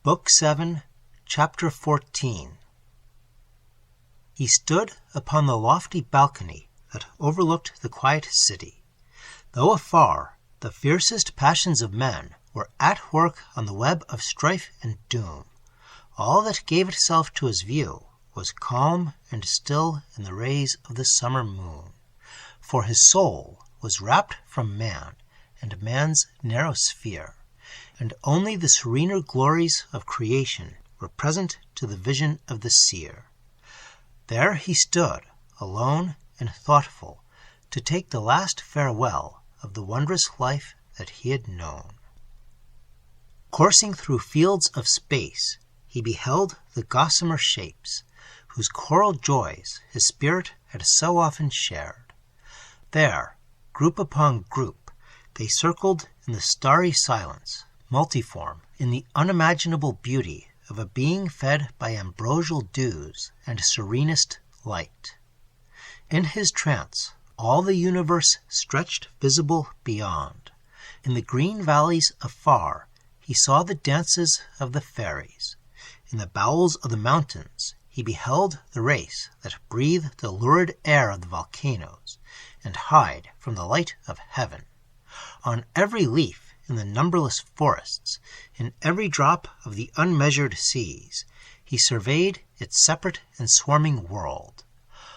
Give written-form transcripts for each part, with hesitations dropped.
Book 7, Chapter 14. He stood upon the lofty balcony that overlooked the quiet city. Though afar, the fiercest passions of men were at work on the web of strife and doom. All that gave itself to his view was calm and still in the rays of the summer moon. For his soul was wrapped from man and man's narrow sphere, and only the serener glories of creation were present to the vision of the seer. There he stood, alone and thoughtful, to take the last farewell of the wondrous life that he had known. Coursing through fields of space, he beheld the gossamer shapes, whose choral joys his spirit had so often shared. There, group upon group, they circled in the starry silence, multiform in the unimaginable beauty of a being fed by ambrosial dews and serenest light. In his trance, all the universe stretched visible beyond. In the green valleys afar, he saw the dances of the fairies. In the bowels of the mountains, he beheld the race that breathed the lurid air of the volcanoes and hide from the light of heaven. On every leaf in the numberless forests, in every drop of the unmeasured seas, he surveyed its separate and swarming world.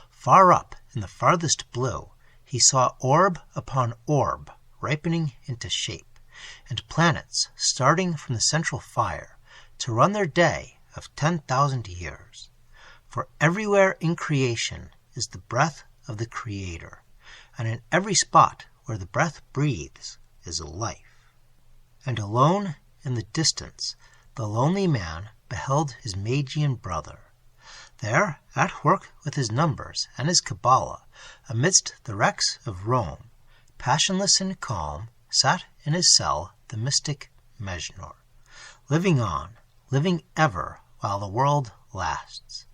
Far up in the farthest blue, he saw orb upon orb ripening into shape, and planets starting from the central fire to run their day of 10,000 years. For everywhere in creation is the breath of the Creator, and in every spot where the breath breathes is life. And alone in the distance, the lonely man beheld his Magian brother. There, at work with his numbers and his Kabbalah, amidst the wrecks of Rome, passionless and calm, sat in his cell the mystic Mejnour, living on, living ever while the world lasts,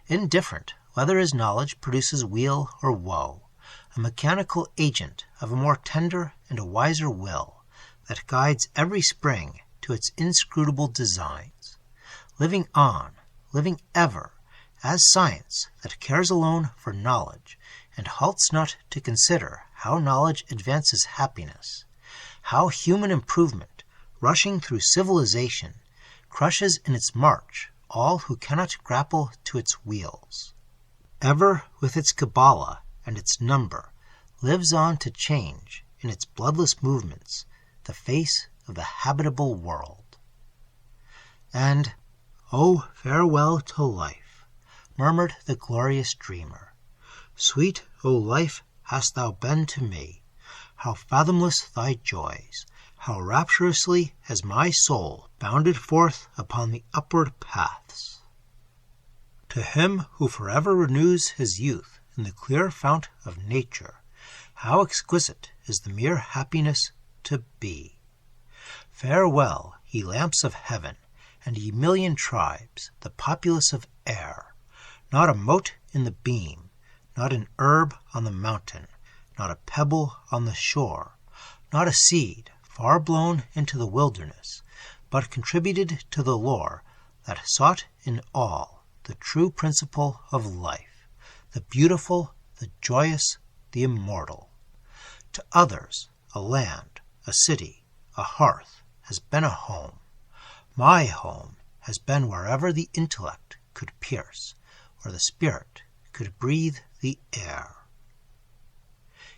indifferent whether his knowledge produces weal or woe, a mechanical agent of a more tender and a wiser will that guides every spring to its inscrutable designs, living on, living ever, as science that cares alone for knowledge and halts not to consider how knowledge advances happiness, how human improvement, rushing through civilization, crushes in its march all who cannot grapple to its wheels. Ever with its Kabbalah and its number, lives on to change, in its bloodless movements, the face of the habitable world. And, "Oh, farewell to life," murmured the glorious dreamer. "Sweet, O life, hast thou been to me. How fathomless thy joys, how rapturously has my soul bounded forth upon the upward paths." To him who forever renews his youth in the clear fount of nature, how exquisite is the mere happiness to be. Farewell, ye lamps of heaven, and ye million tribes, the populace of air. Not a mote in the beam, not an herb on the mountain, not a pebble on the shore, not a seed far blown into the wilderness, but contributed to the lore that sought in all the true principle of life, the beautiful, the joyous, the immortal. To others, a land, a city, a hearth has been a home. My home has been wherever the intellect could pierce, or the spirit could breathe the air.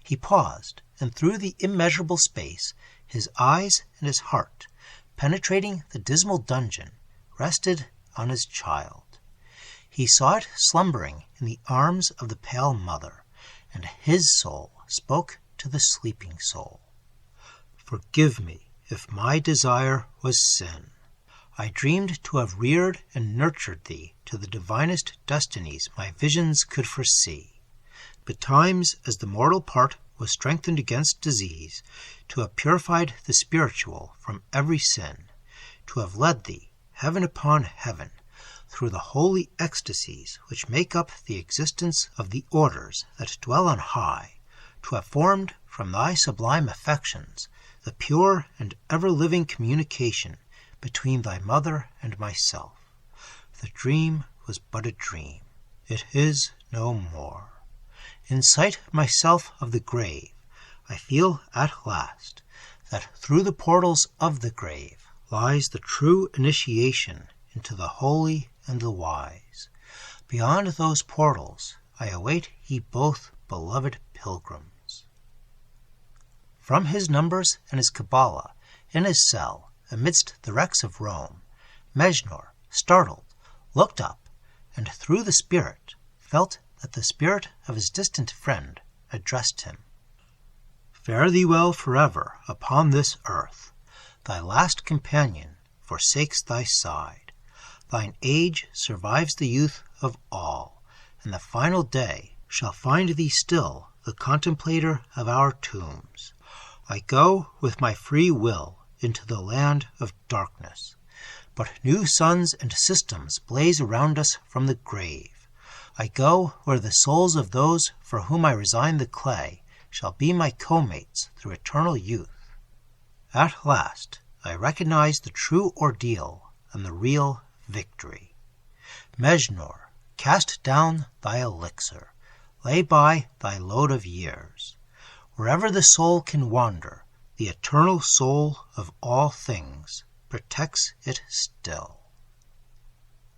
He paused, and through the immeasurable space, his eyes and his heart, penetrating the dismal dungeon, rested on his child. He saw it slumbering in the arms of the pale mother, and his soul spoke to the sleeping soul. "Forgive me if my desire was sin. I dreamed to have reared and nurtured thee to the divinest destinies my visions could foresee. Betimes, as the mortal part was strengthened against disease, to have purified the spiritual from every sin, to have led thee, heaven upon heaven, through the holy ecstasies which make up the existence of the orders that dwell on high, to have formed from thy sublime affections the pure and ever-living communication between thy mother and myself. The dream was but a dream. It is no more. In sight myself of the grave, I feel at last that through the portals of the grave lies the true initiation into the holy and the wise. Beyond those portals I await ye both beloved pilgrims. From his numbers and his Kabbalah, in his cell, amidst the wrecks of Rome, Mejnour, startled, looked up, and through the spirit felt that the spirit of his distant friend addressed him. Fare thee well forever upon this earth. Thy last companion forsakes thy side. Thine age survives the youth of all, and the final day shall find thee still the contemplator of our tombs. I go with my free will into the land of darkness, but new suns and systems blaze around us from the grave. I go where the souls of those for whom I resign the clay shall be my co-mates through eternal youth. At last I recognize the true ordeal and the real victory. Mejnour, cast down thy elixir, lay by thy load of years. Wherever the soul can wander, the eternal soul of all things protects it still.